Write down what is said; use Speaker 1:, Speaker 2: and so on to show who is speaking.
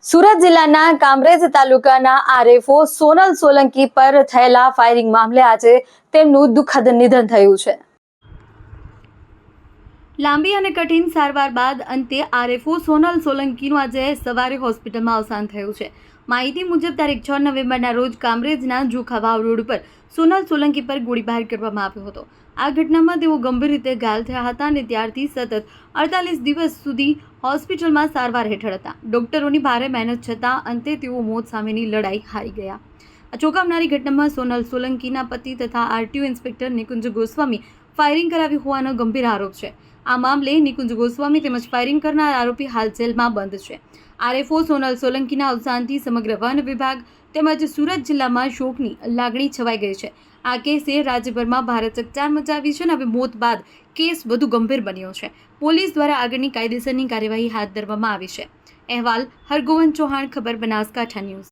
Speaker 1: સુરત જિલ્લાના કામરેજ તાલુકાના આરએફઓ સોનલ સોલંકી પર થયેલા ફાયરિંગ મામલે આજે તેમનું દુઃખદ નિધન થયું છે। લાંબી અને કઠિન સારવાર બાદ અંતે આરએફઓ સોનલ સોલંકીનું આજે સવારે હોસ્પિટલમાં અવસાન થયું છે। માહિતી મુજબ તારીખ 6 નવેમ્બરના રોજ કામરેજના જોખાવાવ રોડ પર સોનલ સોલંકી પર ગોળીબાર કરવામાં આવ્યો હતો। આ ઘટનામાં તેઓ ગંભીર રીતે ઘાયલ થયા હતા અને ત્યારથી સતત 48 દિવસ સુધી હોસ્પિટલમાં સારવાર હેઠળ હતા। ડોક્ટરોની ભારે મહેનત છતાં અંતે તેઓ મોત સામેની લડાઈ હારી ગયા। આ ચોંકાવનારી ઘટનામાં સોનલ સોલંકીના પતિ તથા RTO inspector Nikunj Goswami firing કરાવ્યું હોવાનો ગંભીર આરોપ છે। આ મામલે નિકુંજ ગોસ્વામી તેમજ ફાયરિંગ કરનાર આરોપી હાલ જેલમાં બંધ છે। આરએફઓ સોનલ સોલંકીના અવસાનથી સમગ્ર વન વિભાગ તેમજ સુરત જિલ્લામાં શોકની લાગણી છવાઈ ગઈ છે। આ કેસે રાજ્યભરમાં ભારે ચકચાર મચાવી છે અને હવે મોત બાદ કેસ વધુ ગંભીર બન્યો છે। પોલીસ દ્વારા આગળની કાયદેસરની કાર્યવાહી હાથ ધરવામાં આવી છે। અહેવાલ હરગોવન ચૌહાણ, ખબર બનાસકાંઠા ન્યૂઝ।